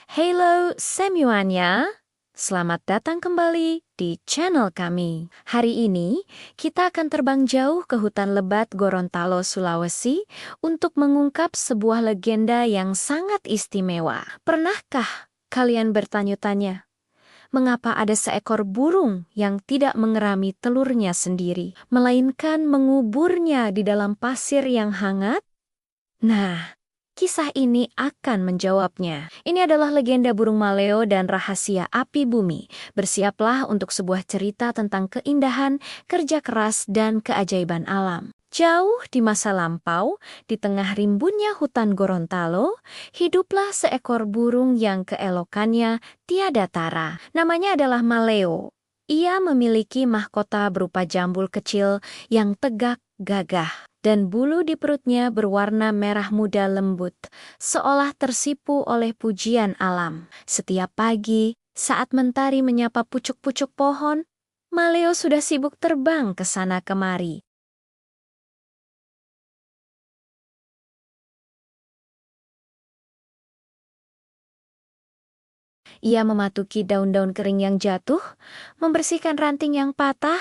Halo semuanya, selamat datang kembali di channel kami. Hari ini kita akan terbang jauh ke hutan lebat Gorontalo, Sulawesi untuk mengungkap sebuah legenda yang sangat istimewa. Pernahkah kalian bertanya-tanya, mengapa ada seekor burung yang tidak mengerami telurnya sendiri, melainkan menguburnya di dalam pasir yang hangat? Nah, kisah ini akan menjawabnya. Ini adalah legenda burung maleo dan rahasia api bumi. Bersiaplah untuk sebuah cerita tentang keindahan, kerja keras, dan keajaiban alam. Jauh di masa lampau, di tengah rimbunnya hutan Gorontalo, hiduplah seekor burung yang keelokannya tiada tara. Namanya adalah Maleo. Ia memiliki mahkota berupa jambul kecil yang tegak gagah, dan bulu di perutnya berwarna merah muda lembut, seolah tersipu oleh pujian alam. Setiap pagi, saat mentari menyapa pucuk-pucuk pohon, Maleo sudah sibuk terbang ke sana kemari. Ia mematuki daun-daun kering yang jatuh, membersihkan ranting yang patah,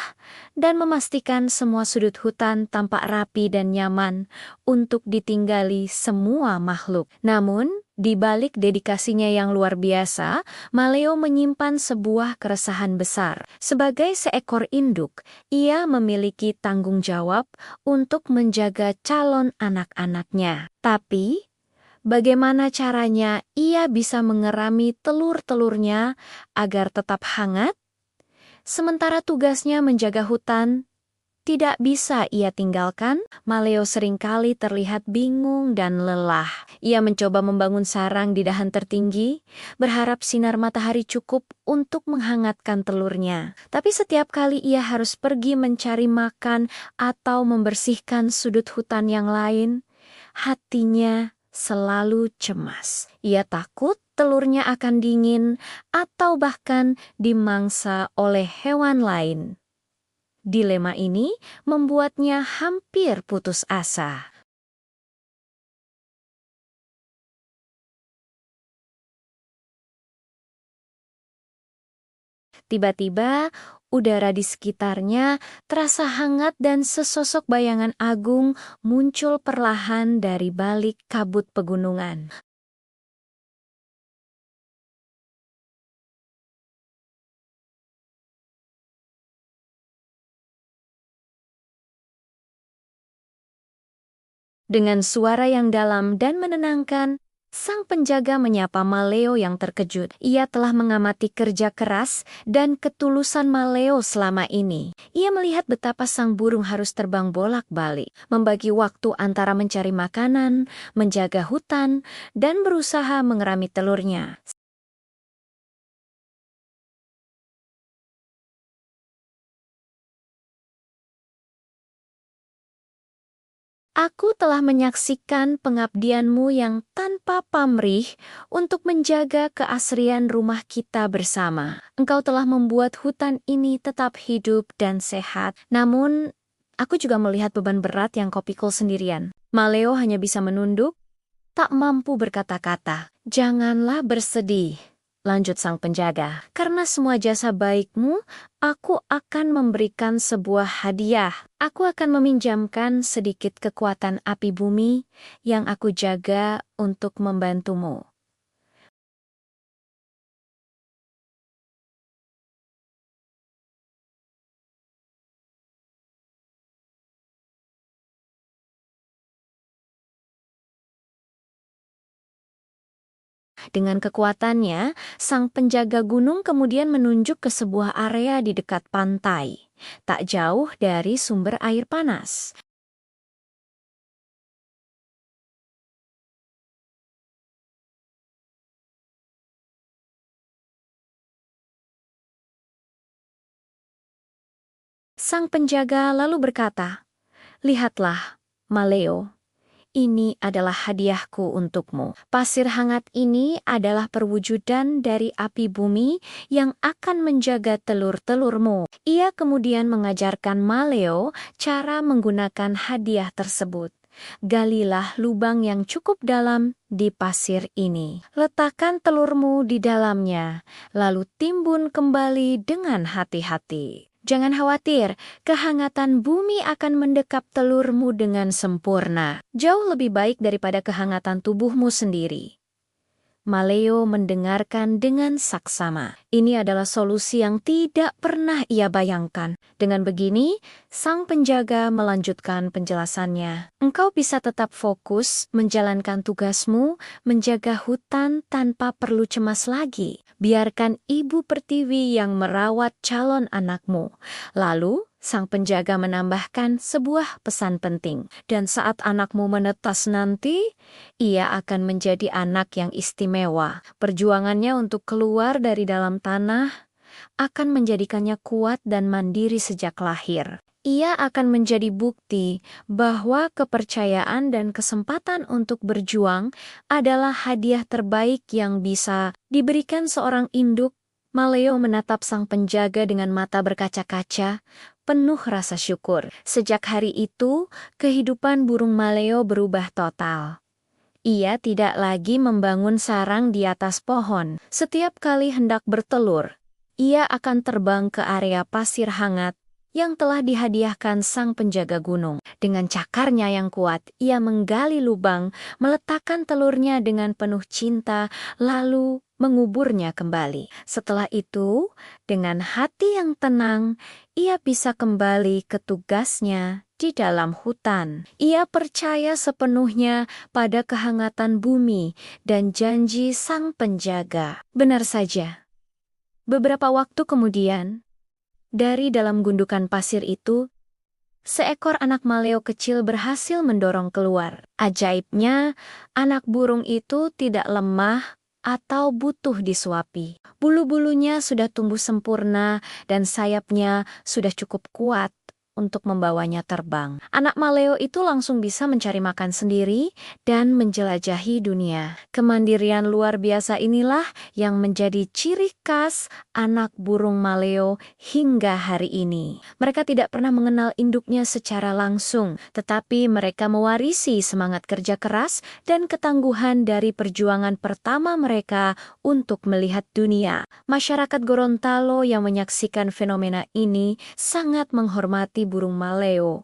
dan memastikan semua sudut hutan tampak rapi dan nyaman untuk ditinggali semua makhluk. Namun, di balik dedikasinya yang luar biasa, Maleo menyimpan sebuah keresahan besar. Sebagai seekor induk, ia memiliki tanggung jawab untuk menjaga calon anak-anaknya. Tapi, bagaimana caranya ia bisa mengerami telur-telurnya agar tetap hangat? Sementara tugasnya menjaga hutan tidak bisa ia tinggalkan, Maleo seringkali terlihat bingung dan lelah. Ia mencoba membangun sarang di dahan tertinggi, berharap sinar matahari cukup untuk menghangatkan telurnya. Tapi setiap kali ia harus pergi mencari makan atau membersihkan sudut hutan yang lain, hatinya selalu cemas. Ia takut telurnya akan dingin atau bahkan dimangsa oleh hewan lain. Dilema ini membuatnya hampir putus asa. Tiba-tiba, udara di sekitarnya terasa hangat dan sesosok bayangan agung muncul perlahan dari balik kabut pegunungan. Dengan suara yang dalam dan menenangkan, sang penjaga menyapa Maleo yang terkejut. Ia telah mengamati kerja keras dan ketulusan Maleo selama ini. Ia melihat betapa sang burung harus terbang bolak-balik, membagi waktu antara mencari makanan, menjaga hutan, dan berusaha mengerami telurnya. Aku telah menyaksikan pengabdianmu yang tanpa pamrih untuk menjaga keasrian rumah kita bersama. Engkau telah membuat hutan ini tetap hidup dan sehat. Namun, aku juga melihat beban berat yang kau pikul sendirian. Maleo hanya bisa menunduk, tak mampu berkata-kata. Janganlah bersedih, lanjut sang penjaga. Karena semua jasa baikmu, aku akan memberikan sebuah hadiah. Aku akan meminjamkan sedikit kekuatan api bumi yang aku jaga untuk membantumu. Dengan kekuatannya, sang penjaga gunung kemudian menunjuk ke sebuah area di dekat pantai, tak jauh dari sumber air panas. Sang penjaga lalu berkata, "Lihatlah, Maleo. Ini adalah hadiahku untukmu. Pasir hangat ini adalah perwujudan dari api bumi yang akan menjaga telur-telurmu." Ia kemudian mengajarkan Maleo cara menggunakan hadiah tersebut. Galilah lubang yang cukup dalam di pasir ini. Letakkan telurmu di dalamnya, lalu timbun kembali dengan hati-hati. Jangan khawatir, kehangatan bumi akan mendekap telurmu dengan sempurna. Jauh lebih baik daripada kehangatan tubuhmu sendiri. Maleo mendengarkan dengan saksama. Ini adalah solusi yang tidak pernah ia bayangkan. Dengan begini, sang penjaga melanjutkan penjelasannya. Engkau bisa tetap fokus menjalankan tugasmu, menjaga hutan tanpa perlu cemas lagi. Biarkan Ibu Pertiwi yang merawat calon anakmu. Lalu, sang penjaga menambahkan sebuah pesan penting. Dan saat anakmu menetas nanti, ia akan menjadi anak yang istimewa. Perjuangannya untuk keluar dari dalam tanah akan menjadikannya kuat dan mandiri sejak lahir. Ia akan menjadi bukti bahwa kepercayaan dan kesempatan untuk berjuang adalah hadiah terbaik yang bisa diberikan seorang induk. Maleo menatap sang penjaga dengan mata berkaca-kaca, penuh rasa syukur. Sejak hari itu, kehidupan burung Maleo berubah total. Ia tidak lagi membangun sarang di atas pohon. Setiap kali hendak bertelur, ia akan terbang ke area pasir hangat yang telah dihadiahkan sang penjaga gunung. Dengan cakarnya yang kuat, ia menggali lubang, meletakkan telurnya dengan penuh cinta, lalu menguburnya kembali. Setelah itu, dengan hati yang tenang, ia bisa kembali ke tugasnya di dalam hutan. Ia percaya sepenuhnya pada kehangatan bumi dan janji sang penjaga. Benar saja. Beberapa waktu kemudian, dari dalam gundukan pasir itu, seekor anak maleo kecil berhasil mendorong keluar. Ajaibnya, anak burung itu tidak lemah atau butuh disuapi. Bulu-bulunya sudah tumbuh sempurna dan sayapnya sudah cukup kuat untuk membawanya terbang. Anak maleo itu langsung bisa mencari makan sendiri dan menjelajahi dunia. Kemandirian luar biasa inilah yang menjadi ciri khas anak burung maleo hingga hari ini. Mereka tidak pernah mengenal induknya secara langsung, tetapi mereka mewarisi semangat kerja keras dan ketangguhan dari perjuangan pertama mereka untuk melihat dunia. Masyarakat Gorontalo yang menyaksikan fenomena ini sangat menghormati burung maleo.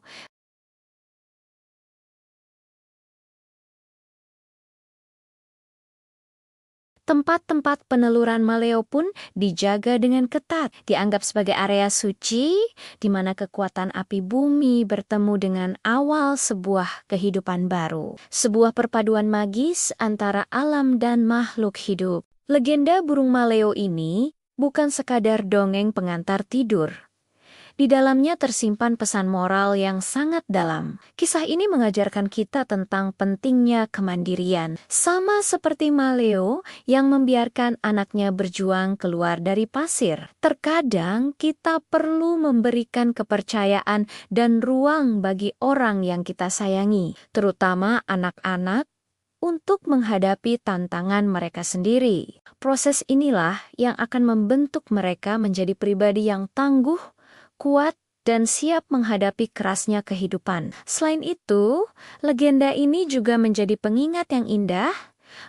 Tempat-tempat peneluran maleo pun dijaga dengan ketat, dianggap sebagai area suci di mana kekuatan api bumi bertemu dengan awal sebuah kehidupan baru. Sebuah perpaduan magis antara alam dan makhluk hidup. Legenda burung maleo ini bukan sekadar dongeng pengantar tidur. Di dalamnya tersimpan pesan moral yang sangat dalam. Kisah ini mengajarkan kita tentang pentingnya kemandirian. Sama seperti maleo yang membiarkan anaknya berjuang keluar dari pasir. Terkadang kita perlu memberikan kepercayaan dan ruang bagi orang yang kita sayangi, terutama anak-anak, untuk menghadapi tantangan mereka sendiri. Proses inilah yang akan membentuk mereka menjadi pribadi yang tangguh, kuat, dan siap menghadapi kerasnya kehidupan. Selain itu, legenda ini juga menjadi pengingat yang indah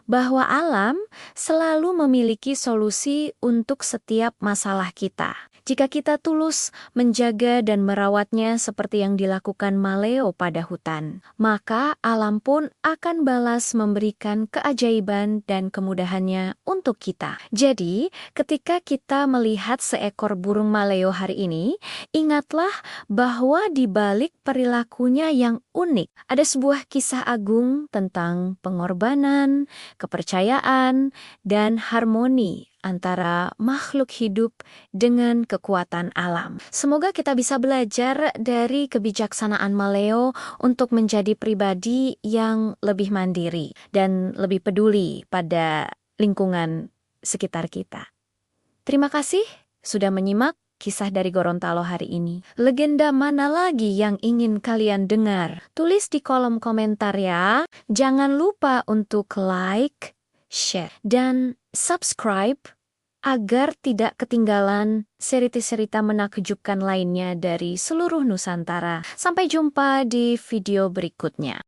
bahwa alam selalu memiliki solusi untuk setiap masalah kita. Jika kita tulus menjaga dan merawatnya seperti yang dilakukan maleo pada hutan, maka alam pun akan balas memberikan keajaiban dan kemudahannya untuk kita. Jadi, ketika kita melihat seekor burung maleo hari ini, ingatlah bahwa di balik perilakunya yang unik, ada sebuah kisah agung tentang pengorbanan, kepercayaan, dan harmoni antara makhluk hidup dengan kekuatan alam. Semoga kita bisa belajar dari kebijaksanaan maleo untuk menjadi pribadi yang lebih mandiri dan lebih peduli pada lingkungan sekitar kita. Terima kasih sudah menyimak kisah dari Gorontalo hari ini. Legenda mana lagi yang ingin kalian dengar? Tulis di kolom komentar ya. Jangan lupa untuk like, share, dan subscribe agar tidak ketinggalan cerita-cerita menakjubkan lainnya dari seluruh Nusantara. Sampai jumpa di video berikutnya.